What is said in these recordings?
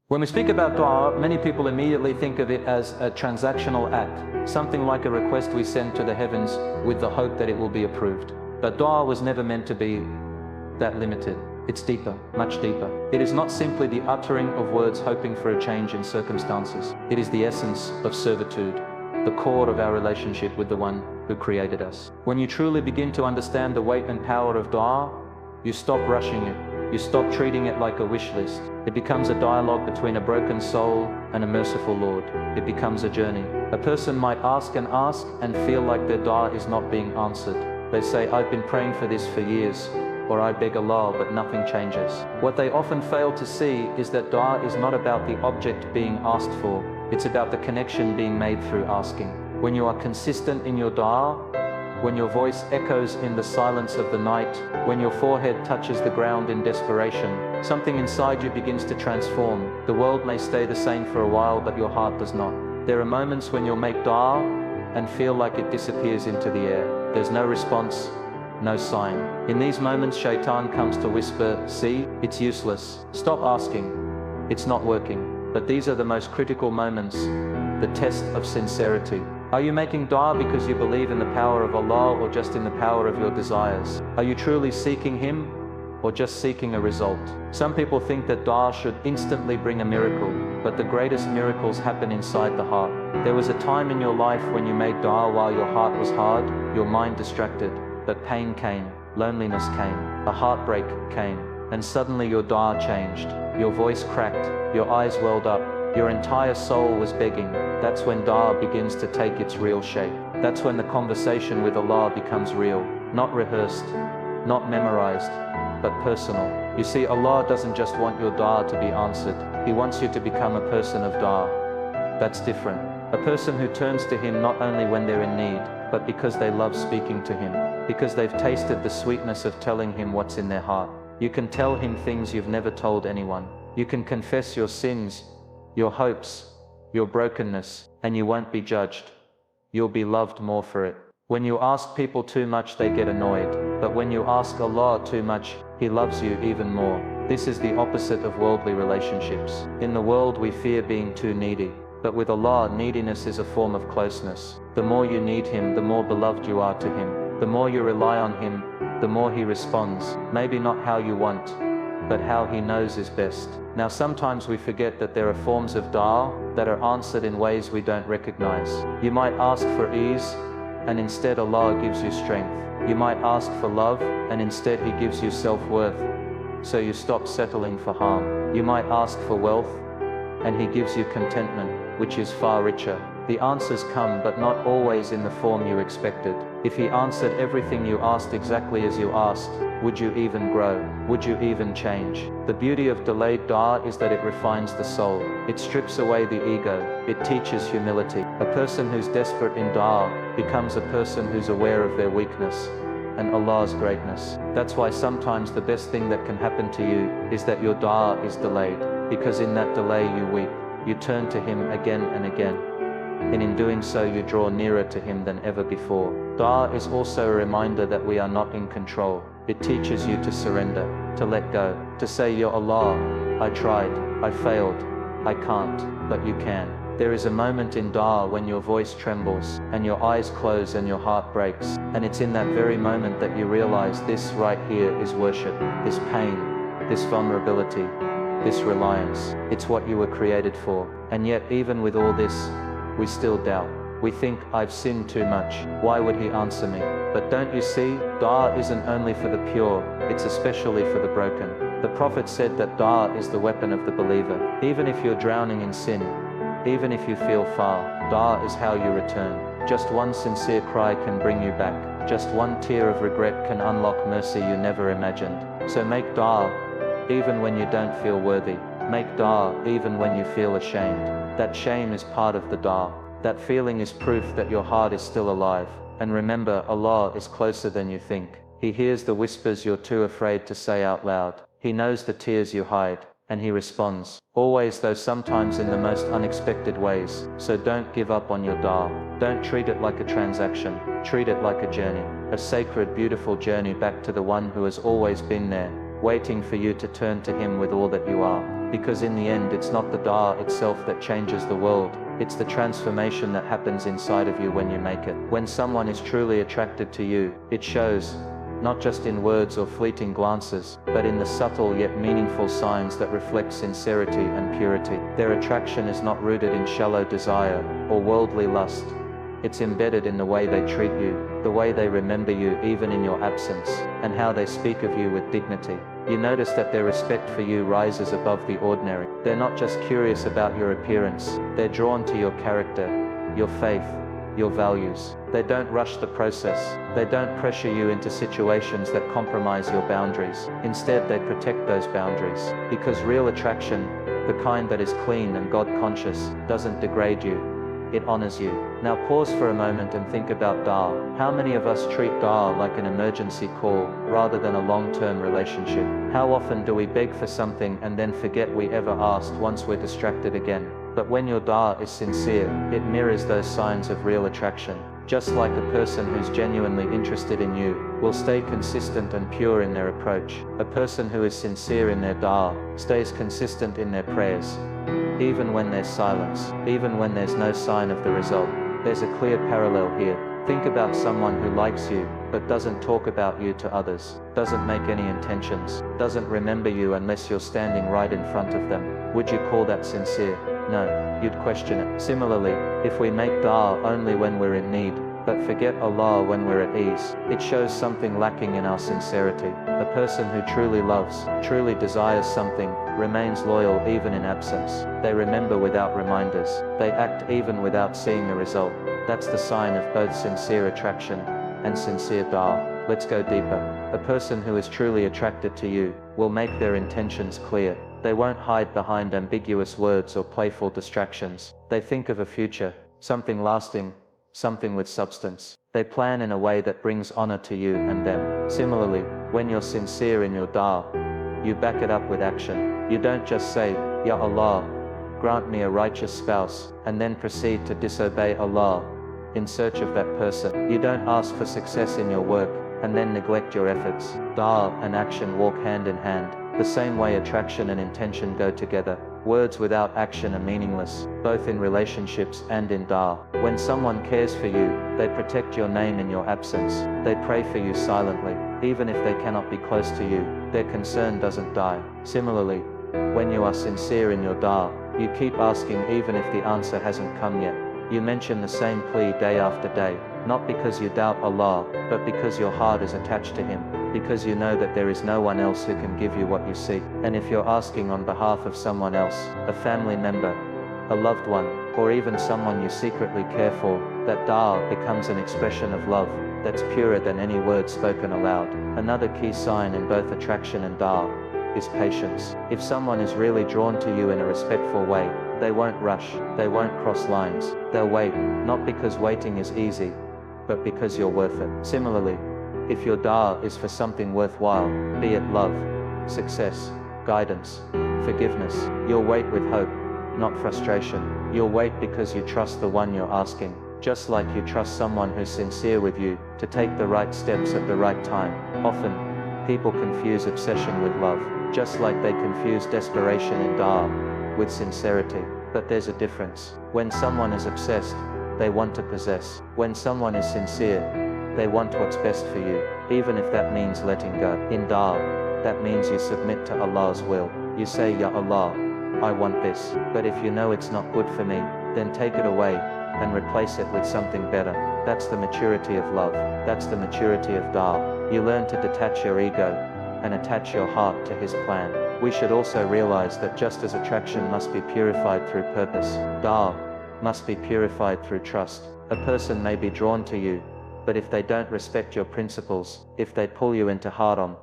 When we speak about dua, many people immediately think of it as a transactional act, something like a request we send to the heavens with the hope that it will be approved. But dua was never meant to be that limited. It's deeper, much deeper. It is not simply the uttering of words hoping for a change in circumstances. It is the essence of servitude, the core of our relationship with the one who created us. When you truly begin to understand the weight and power of dua, you stop rushing it. You stop treating it like a wish list. It becomes a dialogue between a broken soul and a merciful Lord. It becomes a journey. A person might ask and feel like their dua is not being answered. They say, I've been praying for this for years, or I beg Allah, but nothing changes. What they often fail to see is that dua is not about the object being asked for. It's about the connection being made through asking. When you are consistent in your dua, when your voice echoes in the silence of the night, when your forehead touches the ground in desperation, something inside you begins to transform. The world may stay the same for a while, but your heart does not. There are moments when you'll make dua and feel like it disappears into the air. There's no response, no sign. In these moments, shaitan comes to whisper, see, it's useless. Stop asking. It's not working. But these are the most critical moments, the test of sincerity. Are you making dua because you believe in the power of Allah, or just in the power of your desires? Are you truly seeking Him, or just seeking a result? Some people think that dua should instantly bring a miracle, but the greatest miracles happen inside the heart. There was a time in your life when you made dua while your heart was hard, your mind distracted, but pain came, loneliness came, a heartbreak came, and suddenly your dua changed. Your voice cracked, your eyes welled up, your entire soul was begging. That's when dua begins to take its real shape. That's when the conversation with Allah becomes real, not rehearsed, not memorized, but personal. You see, Allah doesn't just want your dua to be answered. He wants you to become a person of dua. That's different. A person who turns to Him not only when they're in need, but because they love speaking to Him, because they've tasted the sweetness of telling Him what's in their heart. You can tell Him things you've never told anyone. You can confess your sins, your hopes, your brokenness, and you won't be judged. You'll be loved more for it. When you ask people too much, they get annoyed. But when you ask Allah too much, He loves you even more. This is the opposite of worldly relationships. In the world, we fear being too needy. But with Allah, neediness is a form of closeness. The more you need Him, the more beloved you are to Him. The more you rely on Him, the more He responds. Maybe not how you want, but how He knows is best. Now sometimes we forget that there are forms of dua that are answered in ways we don't recognize. You might ask for ease, and instead Allah gives you strength. You might ask for love, and instead He gives you self-worth, so you stop settling for harm. You might ask for wealth, and He gives you contentment, which is far richer. The answers come, but not always in the form you expected. If He answered everything you asked exactly as you asked, would you even grow? Would you even change? The beauty of delayed dua is that it refines the soul. It strips away the ego. It teaches humility. A person who's desperate in dua becomes a person who's aware of their weakness and Allah's greatness. That's why sometimes the best thing that can happen to you is that your dua is delayed, because in that delay you weep. You turn to Him again and again, and in doing so you draw nearer to Him than ever before. Dua is also a reminder that we are not in control. It teaches you to surrender, to let go, to say, Ya Allah, I tried, I failed, I can't, but you can. There is a moment in dua when your voice trembles, and your eyes close and your heart breaks, and it's in that very moment that you realize this right here is worship, this pain, this vulnerability, this reliance. It's what you were created for. And yet, even with all this, we still doubt. We think, I've sinned too much. Why would He answer me? But don't you see, dua isn't only for the pure, it's especially for the broken. The Prophet said that dua is the weapon of the believer. Even if you're drowning in sin, even if you feel far, dua is how you return. Just one sincere cry can bring you back. Just one tear of regret can unlock mercy you never imagined. So make dua, even when you don't feel worthy. Make dua, even when you feel ashamed. That shame is part of the dua. That feeling is proof that your heart is still alive. And remember, Allah is closer than you think. He hears the whispers you're too afraid to say out loud. He knows the tears you hide, and He responds. Always, though sometimes in the most unexpected ways. So don't give up on your dua. Don't treat it like a transaction. Treat it like a journey. A sacred, beautiful journey back to the one who has always been there, waiting for you to turn to Him with all that you are. Because in the end, it's not the da'ah itself that changes the world, it's the transformation that happens inside of you when you make it. When someone is truly attracted to you, it shows, not just in words or fleeting glances, but in the subtle yet meaningful signs that reflect sincerity and purity. Their attraction is not rooted in shallow desire or worldly lust. It's embedded in the way they treat you, the way they remember you even in your absence, and how they speak of you with dignity. You notice that their respect for you rises above the ordinary. They're not just curious about your appearance, they're drawn to your character, your faith, your values. They don't rush the process. They don't pressure you into situations that compromise your boundaries. Instead, they protect those boundaries. Because real attraction, the kind that is clean and God-conscious, doesn't degrade you. It honors you. Now pause for a moment and think about da'ah. How many of us treat da'ah like an emergency call, rather than a long-term relationship? How often do we beg for something and then forget we ever asked once we're distracted again? But when your da'ah is sincere, it mirrors those signs of real attraction. Just like a person who's genuinely interested in you will stay consistent and pure in their approach. A person who is sincere in their da'ah stays consistent in their prayers. Even when there's silence, even when there's no sign of the result, there's a clear parallel here. Think about someone who likes you, but doesn't talk about you to others, doesn't make any intentions, doesn't remember you unless you're standing right in front of them. Would you call that sincere? No, you'd question it. Similarly, if we make da'ah only when we're in need, but forget Allah when we're at ease, it shows something lacking in our sincerity. A person who truly loves, truly desires something, remains loyal even in absence. They remember without reminders. They act even without seeing a result. That's the sign of both sincere attraction and sincere da'ah. Let's go deeper. A person who is truly attracted to you will make their intentions clear. They won't hide behind ambiguous words or playful distractions. They think of a future, something lasting, something with substance. They plan in a way that brings honor to you and them. Similarly, when you're sincere in your da'ah, you back it up with action. You don't just say, Ya Allah, grant me a righteous spouse, and then proceed to disobey Allah in search of that person. You don't ask for success in your work, and then neglect your efforts. Da'ah and action walk hand in hand. The same way attraction and intention go together. Words without action are meaningless, both in relationships and in da'ah. When someone cares for you, they protect your name in your absence. They pray for you silently, even if they cannot be close to you. Their concern doesn't die. Similarly, when you are sincere in your da'ah, you keep asking even if the answer hasn't come yet. You mention the same plea day after day, not because you doubt Allah, but because your heart is attached to Him. Because you know that there is no one else who can give you what you seek. And if you're asking on behalf of someone else, a family member, a loved one, or even someone you secretly care for, that da'ah becomes an expression of love that's purer than any word spoken aloud. Another key sign in both attraction and da'ah is patience. If someone is really drawn to you in a respectful way, they won't rush, they won't cross lines. They'll wait, not because waiting is easy, but because you're worth it. Similarly, if your da'ah is for something worthwhile, be it love, success, guidance, forgiveness, you'll wait with hope, not frustration. You'll wait because you trust the one you're asking, just like you trust someone who's sincere with you to take the right steps at the right time. Often, people confuse obsession with love, just like they confuse desperation in da'ah with sincerity. But there's a difference. When someone is obsessed, they want to possess. When someone is sincere, they want what's best for you, even if that means letting go. In da'ah, that means you submit to Allah's will. You say, Ya Allah, I want this. But if you know it's not good for me, then take it away and replace it with something better. That's the maturity of love. That's the maturity of da'ah. You learn to detach your ego and attach your heart to His plan. We should also realize that just as attraction must be purified through purpose, da'ah must be purified through trust. A person may be drawn to you, but if they don't respect your principles, if they pull you into haram,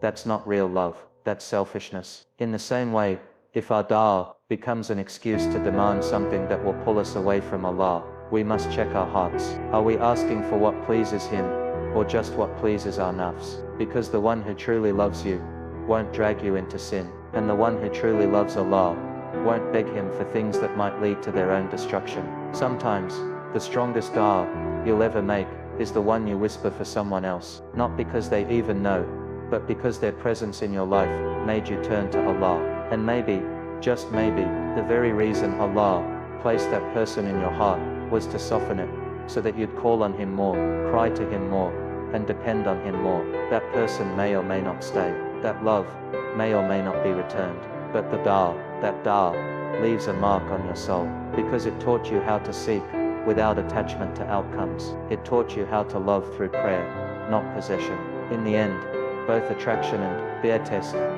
that's not real love, that's selfishness. In the same way, if our da'ah becomes an excuse to demand something that will pull us away from Allah, we must check our hearts. Are we asking for what pleases Him, or just what pleases our nafs? Because the one who truly loves you won't drag you into sin, and the one who truly loves Allah won't beg Him for things that might lead to their own destruction. Sometimes, the strongest da'ah you'll ever make is the one you whisper for someone else, not because they even know, but because their presence in your life made you turn to Allah. And maybe Just maybe, the very reason Allah placed that person in your heart was to soften it, so that you'd call on Him more, cry to Him more, and depend on Him more. That person may or may not stay. That love may or may not be returned. But that dua leaves a mark on your soul, because it taught you how to seek without attachment to outcomes. It taught you how to love through prayer, not possession. In the end, both attraction and fear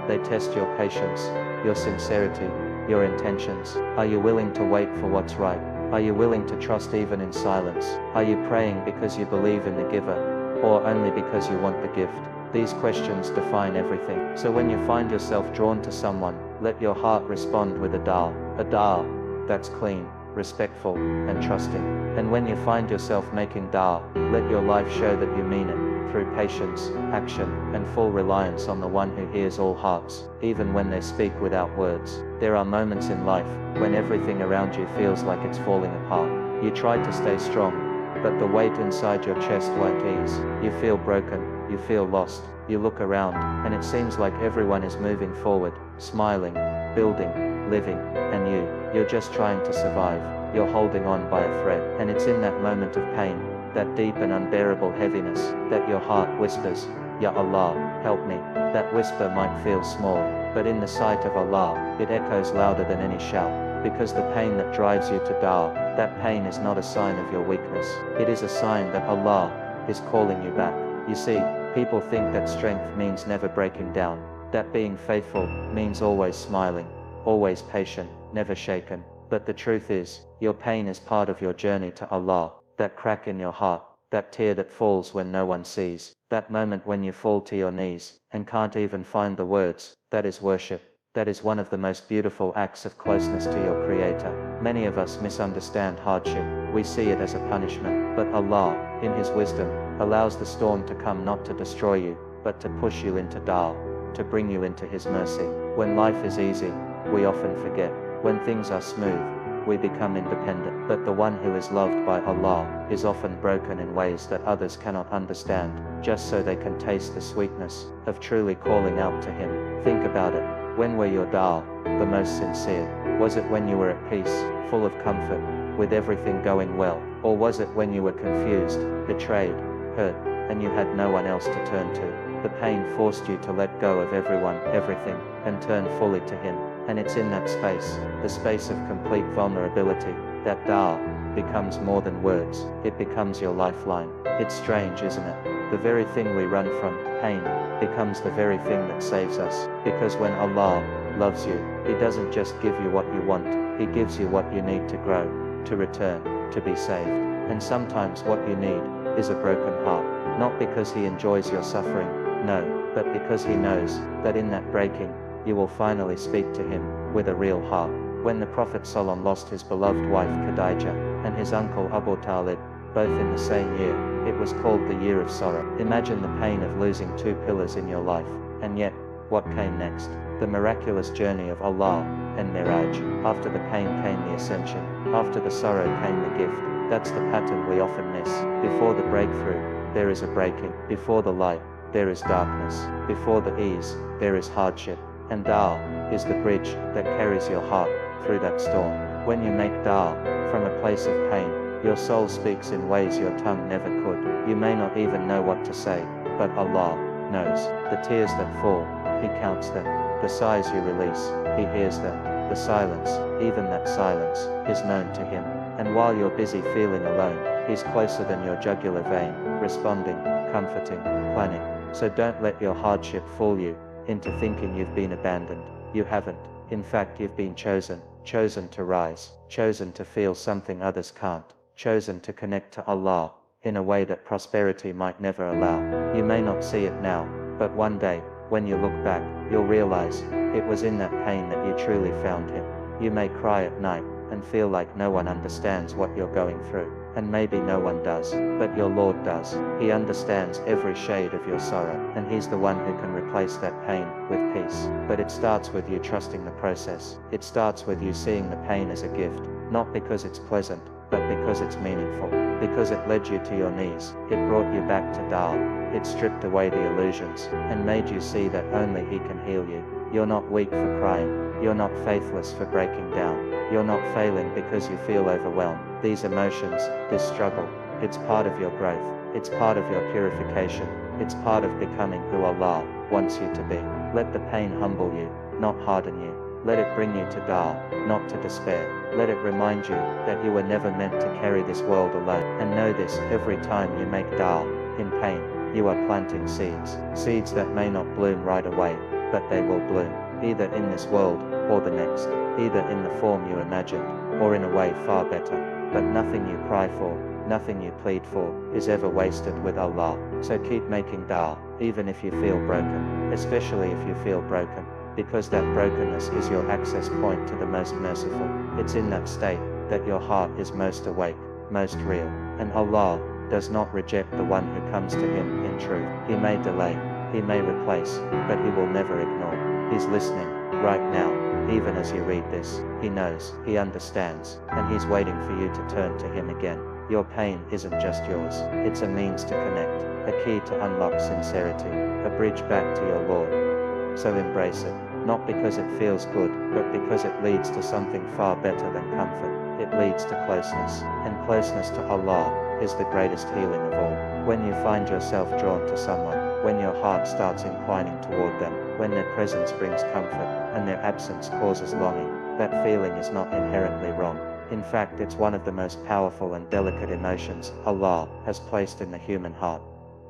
they test your patience, your sincerity, your intentions. Are you willing to wait for what's right? Are you willing to trust even in silence? Are you praying because you believe in the giver, or only because you want the gift? These questions define everything. So when you find yourself drawn to someone, let your heart respond with a dua that's clean, respectful, and trusting. And when you find yourself making dua, let your life show that you mean it, through patience, action, and full reliance on the one who hears all hearts, even when they speak without words. There are moments in life when everything around you feels like it's falling apart. You try to stay strong, but the weight inside your chest won't ease. You feel broken, you feel lost, you look around, and it seems like everyone is moving forward, smiling, building, living, and you're just trying to survive. You're holding on by a thread, and it's in that moment of pain, that deep and unbearable heaviness, that your heart whispers, Ya Allah, help me. That whisper might feel small, but in the sight of Allah, it echoes louder than any shout, because the pain that drives you to dua, that pain is not a sign of your weakness. It is a sign that Allah is calling you back. You see, people think that strength means never breaking down, that being faithful means always smiling, always patient, never shaken. But the truth is, your pain is part of your journey to Allah. That crack in your heart, that tear that falls when no one sees, that moment when you fall to your knees and can't even find the words, that is worship. That is one of the most beautiful acts of closeness to your Creator. Many of us misunderstand hardship. We see it as a punishment, but Allah, in His wisdom, allows the storm to come not to destroy you, but to push you into dua, to bring you into His mercy. When life is easy, we often forget. When things are smooth, we become independent. But the one who is loved by Allah is often broken in ways that others cannot understand, just so they can taste the sweetness of truly calling out to Him. Think about it. When were your dua the most sincere? Was it when you were at peace, full of comfort, with everything going well? Or was it when you were confused, betrayed, hurt, and you had no one else to turn to? The pain forced you to let go of everyone, everything, and turn fully to Him. And it's in that space, the space of complete vulnerability, that dua becomes more than words. It becomes your lifeline. It's strange, isn't it? The very thing we run from, pain, becomes the very thing that saves us. Because when Allah loves you, He doesn't just give you what you want, He gives you what you need to grow, to return, to be saved. And sometimes what you need is a broken heart. Not because He enjoys your suffering, no, but because He knows that in that breaking, you will finally speak to Him with a real heart. When the Prophet ﷺ lost his beloved wife Khadijah and his uncle Abu Talib, both in the same year, it was called the year of sorrow. Imagine the pain of losing two pillars in your life. And yet, what came next? The miraculous journey of Allah and Miraj. After the pain came the ascension. After the sorrow came the gift. That's the pattern we often miss. Before the breakthrough, there is a breaking. Before the light, there is darkness. Before the ease, there is hardship. And dua is the bridge that carries your heart through that storm. When you make dua from a place of pain, your soul speaks in ways your tongue never could. You may not even know what to say, but Allah knows. The tears that fall, He counts them. The sighs you release, He hears them. The silence, even that silence, is known to Him. And while you're busy feeling alone, He's closer than your jugular vein, responding, comforting, planning. So don't let your hardship fool you into thinking you've been abandoned. You haven't. In fact, you've been chosen to rise, chosen to feel something others can't, chosen to connect to Allah in a way that prosperity might never allow. You may not see it now, but one day, when you look back, you'll realize it was in that pain that you truly found Him. You may cry at night and feel like no one understands what you're going through. And maybe no one does, but your Lord does. He understands every shade of your sorrow, and He's the one who can replace that pain with peace. But it starts with you trusting the process. It starts with you seeing the pain as a gift, not because it's pleasant, but because it's meaningful. Because it led you to your knees. It brought you back to dua. It stripped away the illusions, and made you see that only He can heal you. You're not weak for crying. You're not faithless for breaking down. You're not failing because you feel overwhelmed. These emotions, this struggle, it's part of your growth. It's part of your purification. It's part of becoming who Allah wants you to be. Let the pain humble you, not harden you. Let it bring you to dal, not to despair. Let it remind you that you were never meant to carry this world alone. And know this, every time you make dal, in pain, you are planting seeds. Seeds that may not bloom right away, but they will bloom, either in this world, or the next. Either in the form you imagined, or in a way far better. But nothing you cry for, nothing you plead for, is ever wasted with Allah. So keep making dal, even if you feel broken, especially if you feel broken, because that brokenness is your access point to the most merciful. It's in that state that your heart is most awake, most real, and Allah does not reject the one who comes to Him in truth. He may delay, He may replace, but He will never ignore. He's listening, right now, even as you read this. He knows, He understands, and He's waiting for you to turn to Him again. Your pain isn't just yours, it's a means to connect, a key to unlock sincerity, a bridge back to your Lord. So embrace it, not because it feels good, but because it leads to something far better than comfort. It leads to closeness, and closeness to Allah is the greatest healing of all. When you find yourself drawn to someone, when your heart starts inclining toward them, when their presence brings comfort, and their absence causes longing, that feeling is not inherently wrong. In fact, it's one of the most powerful and delicate emotions Allah has placed in the human heart,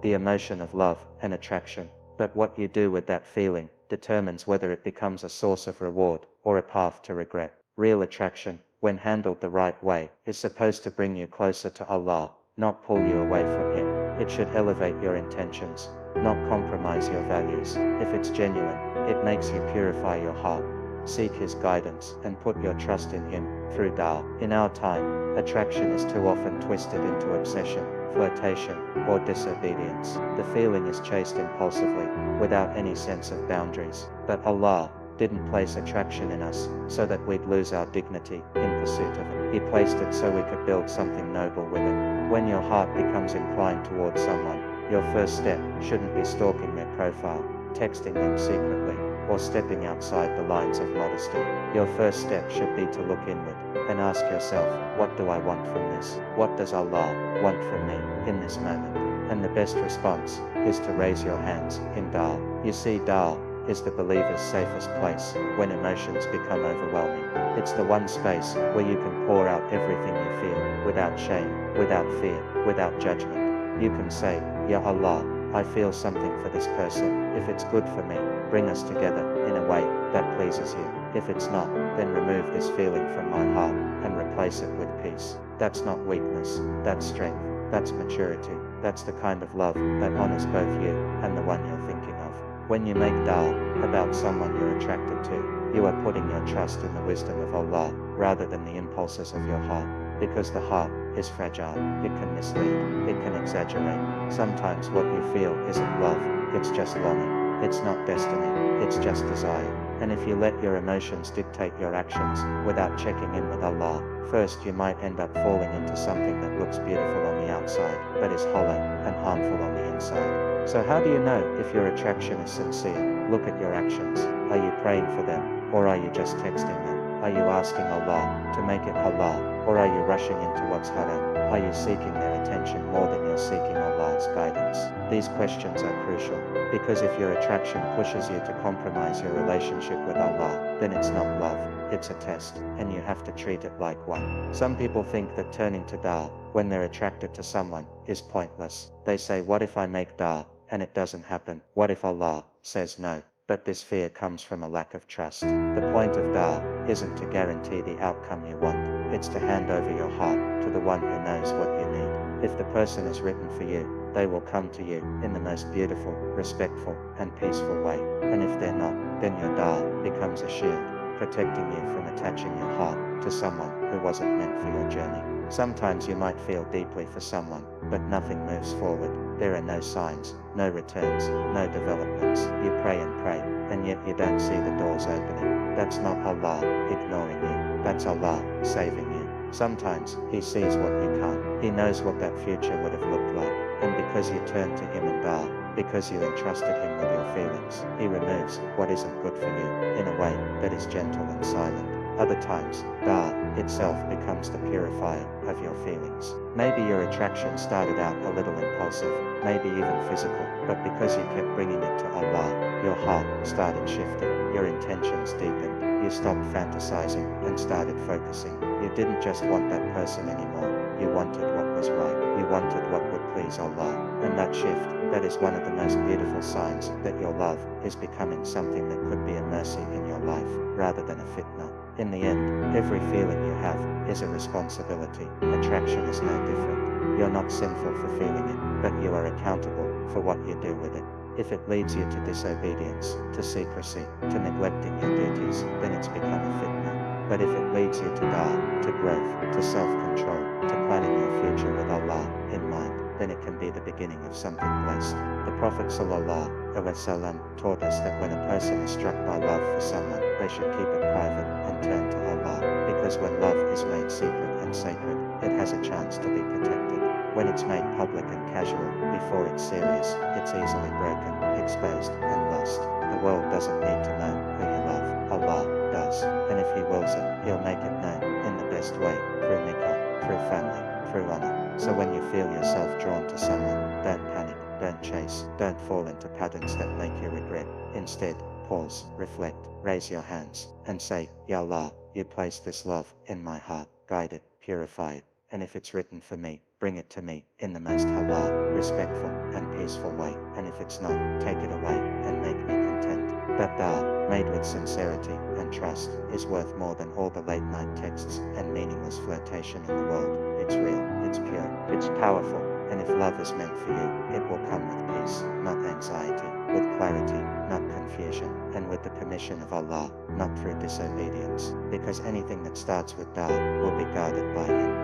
the emotion of love and attraction. But what you do with that feeling determines whether it becomes a source of reward or a path to regret. Real attraction, when handled the right way, is supposed to bring you closer to Allah, not pull you away from Him. It should elevate your intentions, not compromise your values. If it's genuine, it makes you purify your heart, seek His guidance, and put your trust in Him through dal. In our time, attraction is too often twisted into obsession, flirtation, or disobedience. The feeling is chased impulsively, without any sense of boundaries. But Allah didn't place attraction in us so that we'd lose our dignity in pursuit of it. He placed it so we could build something noble with it. When your heart becomes inclined towards someone, your first step shouldn't be stalking their profile, texting them secretly, or stepping outside the lines of modesty. Your first step should be to look inward and ask yourself, what do I want from this? What does Allah want from me in this moment? And the best response is to raise your hands in dal. You see, dal is the believer's safest place when emotions become overwhelming. It's the one space where you can pour out everything you feel, without shame, without fear, without judgment. You can say, Ya Allah, I feel something for this person. If it's good for me, bring us together in a way that pleases you. If it's not, then remove this feeling from my heart and replace it with peace. That's not weakness, that's strength, that's maturity. That's the kind of love that honors both you and the one you're thinking of. When you make dal about someone you're attracted to, you are putting your trust in the wisdom of Allah rather than the impulses of your heart. Because the heart is fragile, it can mislead, it can exaggerate. Sometimes what you feel isn't love, it's just longing. It's not destiny, it's just desire. And if you let your emotions dictate your actions without checking in with Allah, first you might end up falling into something that looks beautiful on the outside, but is hollow and harmful on the inside. So how do you know if your attraction is sincere? Look at your actions. Are you praying for them, or are you just texting them? Are you asking Allah to make it halal, or are you rushing into what's haram? Are you seeking their attention more than you're seeking Allah's guidance? These questions are crucial, because if your attraction pushes you to compromise your relationship with Allah, then it's not love, it's a test, and you have to treat it like one. Some people think that turning to dal when they're attracted to someone is pointless. They say, what if I make dal and it doesn't happen? What if Allah says no? But this fear comes from a lack of trust. The point of dal isn't to guarantee the outcome you want, it's to hand over your heart to the one who knows what you need. If the person is written for you, they will come to you in the most beautiful, respectful, and peaceful way. And if they're not, then your dal becomes a shield, protecting you from attaching your heart to someone who wasn't meant for your journey. Sometimes you might feel deeply for someone, but nothing moves forward. There are no signs, no returns, no developments. You pray and pray, and yet you don't see the doors opening. That's not Allah ignoring you, that's Allah saving you. Sometimes He sees what you can't. He knows what that future would have looked like. And because you turn to Him in dal, because you entrusted him with your feelings. He removes what isn't good for you in a way that is gentle and silent. Other times, da itself becomes the purifier of your feelings. Maybe your attraction started out a little impulsive, maybe even physical, but because you kept bringing it to Allah, your heart started shifting, your intentions deepened, you stopped fantasizing and started focusing. You didn't just want that person anymore, you wanted what was right, you wanted what would please Allah. And that shift, that is one of the most beautiful signs that your love is becoming something that could be a mercy in your life, rather than a fitna. In the end, every feeling you have is a responsibility. Attraction is no different. You're not sinful for feeling it, but you are accountable for what you do with it. If it leads you to disobedience, to secrecy, to neglecting your duties, then it's become a fitna. But if it leads you to da'ah, to growth, to self-control, to planning your future with Allah in mind, then it can be the beginning of something blessed. The Prophet ﷺ taught us that when a person is struck by love for someone, they should keep it private and turn to Allah, because when love is made secret and sacred, it has a chance to be protected. When it's made public and casual, before it's serious, it's easily broken, exposed, and lost. The world doesn't need to know who you love. Allah does. And if He wills it, He'll make it known in the best way, through nikah, through family, through honor. So when you feel yourself drawn to someone, don't panic, don't chase, don't fall into patterns that make you regret. Instead, pause, reflect, raise your hands, and say, Ya Allah, you placed this love in my heart, guide it, purify it, and if it's written for me, bring it to me in the most halal, respectful, and peaceful way, and if it's not, take it away and make me content. That da'ah, made with sincerity and trust, is worth more than all the late night texts and meaningless flirtation in the world. It's real, it's pure, it's powerful, and if love is meant for you, it will come with peace, not anxiety, with clarity, not confusion, and with the permission of Allah, not through disobedience, because anything that starts with da'ah will be guarded by Him.